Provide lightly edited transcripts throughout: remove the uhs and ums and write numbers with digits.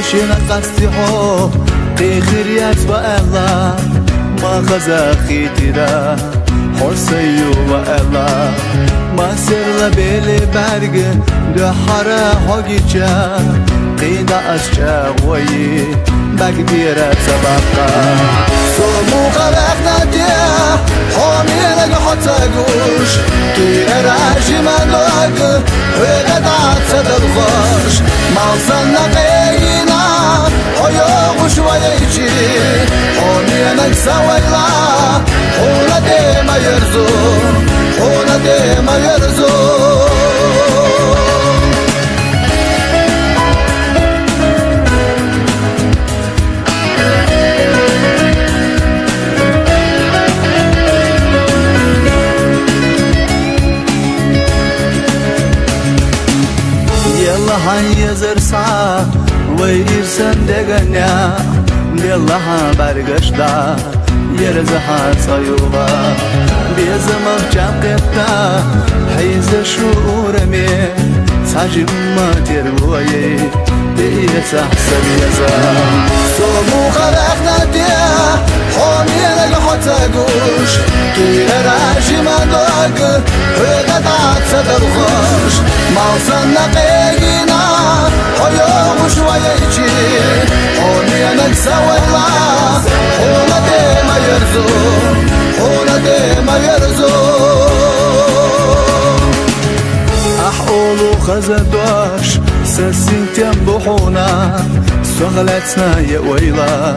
بگوشین قصدی ها قیخریت و الا ما غزاخی تیرا حسیو و الا ما سر لبیل برگ دو حرا هاگی چا قیدا از چاوی بگ بیرت سبقا سومو خلق ندیا حامی لگ حتا گوش گیر راجی من لگ وقدعت صدر خوش موصل نقینا آیا خوش و یجی حامی لگ سویلا خونا دیما یرزو خونا دیما یرزو هاي زرسا ويرسن دغنيا بالله برغشدا يرزها صيوبا بيزمخ جاقتا حيز شعور مي ساجم ما تروي بيسحسب يزا سومو خلقنا ديا حومي لك حتى قوش كي راجي ما دوق وقطعت صدر خوش موصلنا قيقنا حيا وش ويجي حومي لك سويلا حولا ديما يرزو حولا ديما يرزو أحقولو خزدوش سسنتم بحونا سغلتنا يا ويلا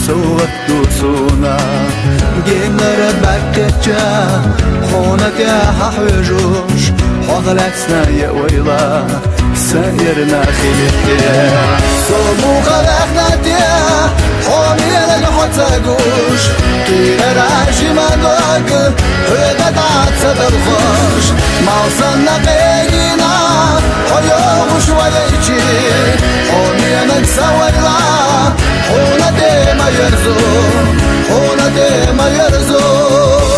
سوت دوسونا جيمنا بكتشا حونك ححوجوش حغلتنا يا ويلا سيرنا خلقتيا سومو خلقنا ديا حومي لك حتى قوش كي راجي ما دوق وقطعت صدر خوش موصلنا قيقنا حيا وش ويجي حومي لك سويلا حونا ديما يرزو حونا ديما يرزو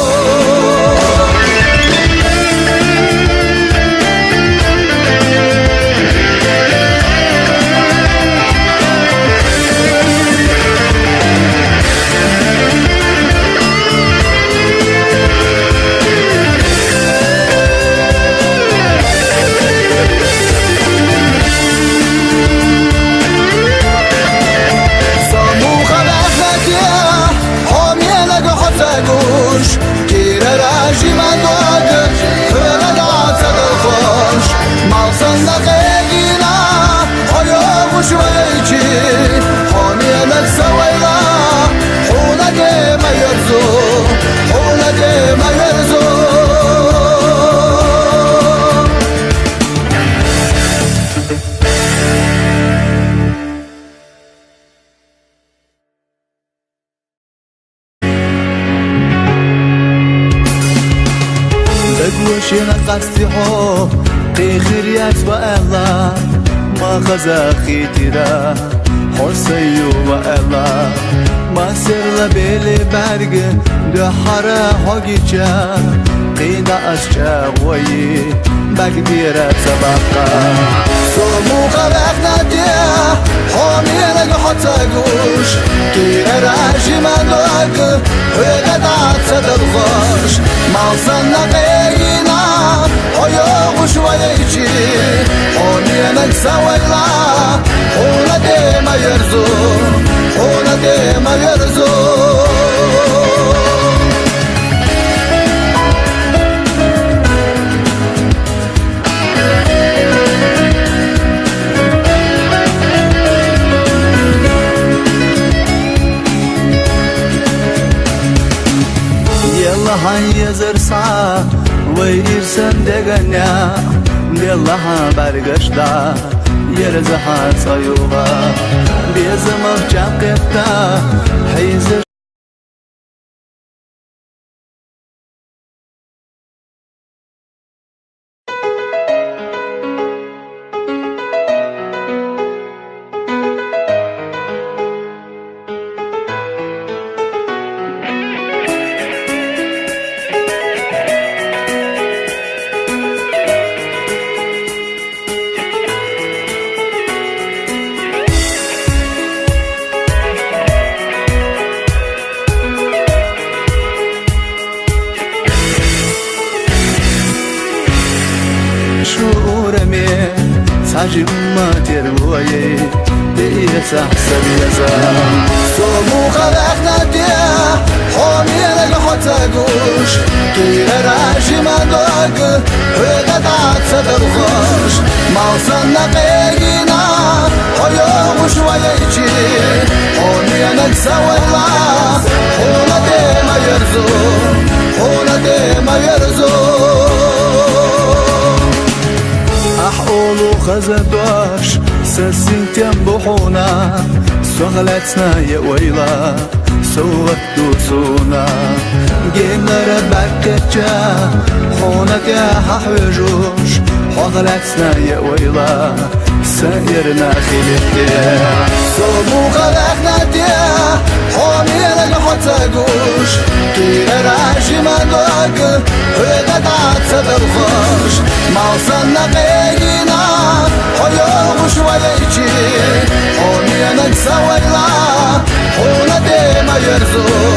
بگوشین قصدی ها قیخریت و الا ما غزاخی تیرا حسیو و الا ما سر لبیل برگ دو حرا هاگی چا قیدا از چاوی بگ بیرت سبقا سومو خلق ندیا حامی لگ حتا گوش گیر راجی من لگ وقدعت صدر خوش موصل نقینا آیا خوش و یجی حامی لگ سویلا خونا دیما یرزو خونا دیما یرزو هاي زرسا ويرسن دغنيا بالله برغشدا يرزها صيوبا بيزمخ جاقتا حيز راجم تروي ديسا سبيزا سومو خلقنا ديا حومي لك حتاقوش كي راجم دوق هدات سبرخوش ما وصلنا قينا حيوم شوية حومي لك سويلا حولا ديما يرزو حولا ديما يرزو أحقولو خزدوش سسين تنبحونا سغلتنا يا ويلا سوغت دوسونا جينا ربكتشا حونك يا ححوجوش حغلتنا يا ويلا سيرنا خلقتيا سومو خلقنا ديا حومي لك حتاقوش كي راجي ما دوق هدات سبرخوش ما وصلنا قينا حيوم شوية حومي لك سويلا حولا ديما يرزو